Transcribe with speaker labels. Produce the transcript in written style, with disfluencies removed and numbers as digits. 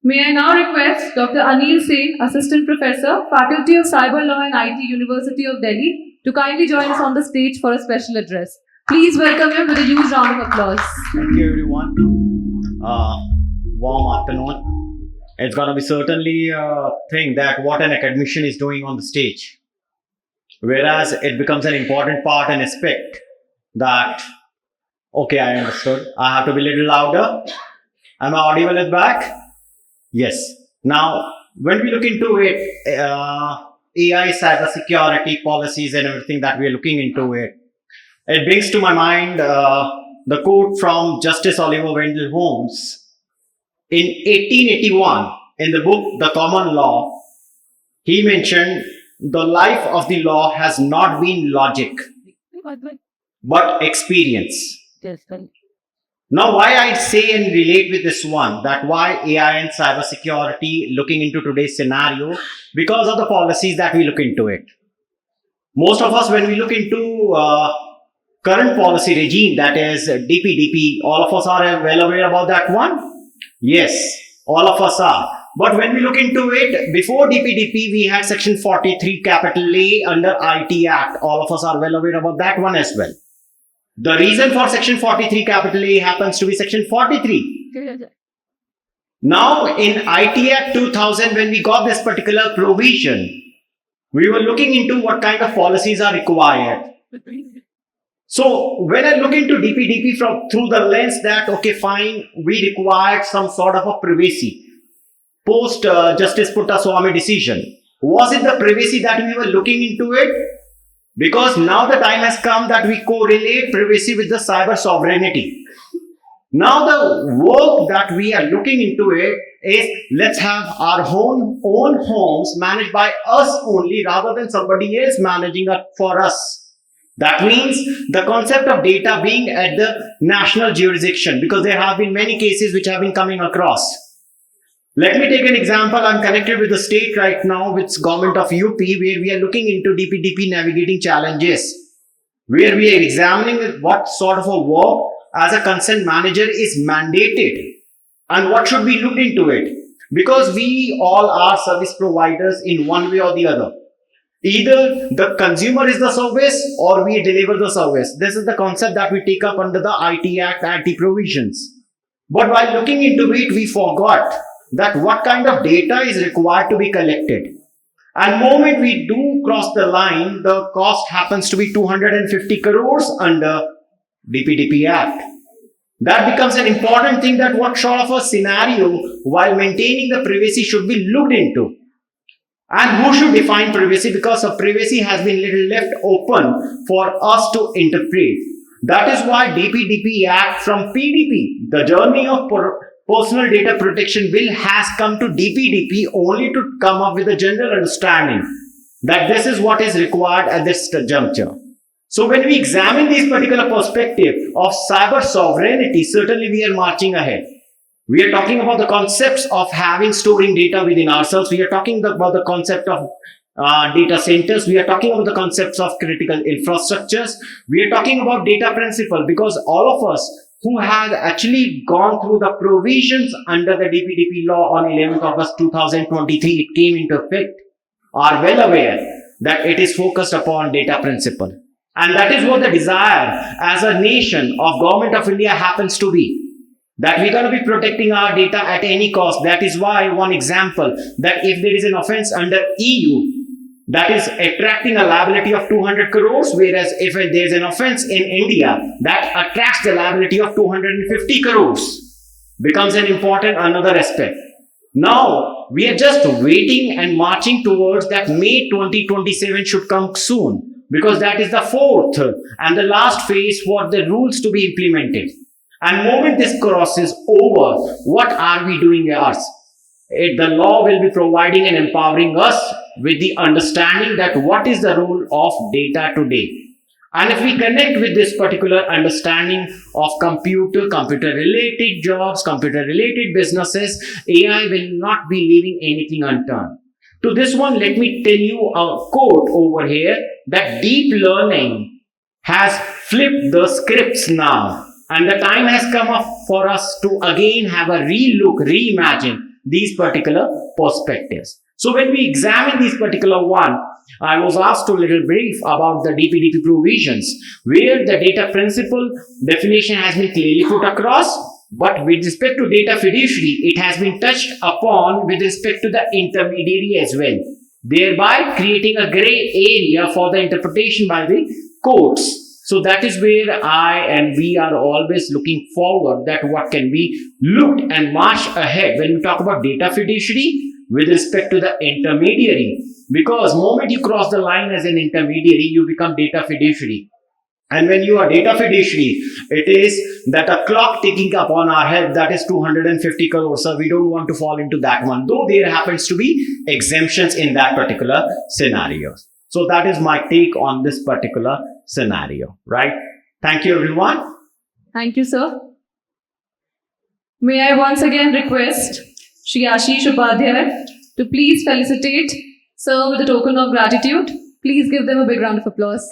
Speaker 1: May I now request Dr. Anil Sain, Assistant Professor, Faculty of Cyber Law and IT, University of Delhi, to kindly join us on the stage for a special address. Please welcome him with a huge round of applause.
Speaker 2: Thank you, everyone. Warm afternoon. It's going to be certainly a thing that what an academician is doing on the stage. Whereas it becomes an important part and aspect that, okay, I understood. I have to be a little louder. Am I audible at back? Yes. Now, when we look into it, AI, cybersecurity policies and everything that we are looking into it, it brings to my mind the quote from Justice Oliver Wendell Holmes in 1881 in the book The Common Law. He mentioned the life of the law has not been logic but experience. Now, why I say and relate with this one, that why AI and cybersecurity looking into today's scenario, because of the policies that we look into it. Most of us, when we look into current policy regime, that is DPDP, all of us are well aware about that one. Yes, all of us are. But when we look into it, before DPDP, we had Section 43 capital A under IT Act. All of us are well aware about that one as well. The reason for Section 43 capital A happens to be Section 43. Now, in IT Act 2000, when we got this particular provision, we were looking into what kind of policies are required. So, when I look into DPDP through the lens that, okay, fine, we required some sort of a privacy. Post Justice Puttaswamy decision. Was it the privacy that we were looking into it? Because now the time has come that we correlate privacy with the cyber sovereignty. Now the work that we are looking into it is, let's have our own homes managed by us only rather than somebody else managing it for us. That means the concept of data being at the national jurisdiction, because there have been many cases which have been coming across. Let me take an example. I'm connected with the state right now, with government of UP, where we are looking into DPDP navigating challenges, where we are examining what sort of a work as a consent manager is mandated and what should be looked into it. Because we all are service providers in one way or the other. Either the consumer is the service or we deliver the service. This is the concept that we take up under the IT Act, IT provisions. But while looking into it, we forgot that what kind of data is required to be collected. And the moment we do cross the line, the cost happens to be 250 crores under DPDP Act. That becomes an important thing, that what sort of a scenario while maintaining the privacy should be looked into. And who should define privacy, because of privacy has been little left open for us to interpret. That is why DPDP Act from PDP, the journey of Personal Data Protection Bill, has come to DPDP only to come up with a general understanding that this is what is required at this juncture. So when we examine this particular perspective of cyber sovereignty, certainly we are marching ahead. We are talking about the concepts of storing data within ourselves. We are talking about the concept of data centers. We are talking about the concepts of critical infrastructures. We are talking about data principle, because all of us who have actually gone through the provisions under the DPDP law on 11th August 2023, it came into effect, are well aware that it is focused upon data principle. And that is what the desire as a nation of Government of India happens to be. That we're going to be protecting our data at any cost. That is why one example, that if there is an offense under EU, that is attracting a liability of 200 crores, whereas if there's an offense in India, that attracts the liability of 250 crores, becomes an important another aspect. Now, we are just waiting and marching towards that May 2027 should come soon, because that is the fourth and the last phase for the rules to be implemented. And the moment this crosses over, what are we doing us? The law will be providing and empowering us with the understanding that what is the role of data today. And if we connect with this particular understanding of computer-related jobs, computer-related businesses, AI will not be leaving anything unturned. To this one, let me tell you a quote over here, that deep learning has flipped the scripts now. And the time has come up for us to again have a relook, reimagine
Speaker 3: these particular perspectives. So when we examine these particular one, I was asked to little brief about the DPDP provisions, where the data principle definition has been clearly put across, but with respect to data fiduciary, it has been touched upon with respect to the intermediary as well, thereby creating a gray area for the interpretation by the courts. So that is where I and we are always looking forward that what can be looked and march ahead when we talk about data fiduciary with respect to the intermediary. Because moment you cross the line as an intermediary, you become data fiduciary. And when you are data fiduciary, it is that a clock ticking up on our head, that is 250 crores. So we don't want to fall into that one, though there happens to be exemptions in that particular scenario. So that is my take on this particular scenario, right? Thank you, everyone.
Speaker 1: Thank you, sir. May I once again request Shri Ashish Upadhyay to please felicitate sir with a token of gratitude. Please give them a big round of applause.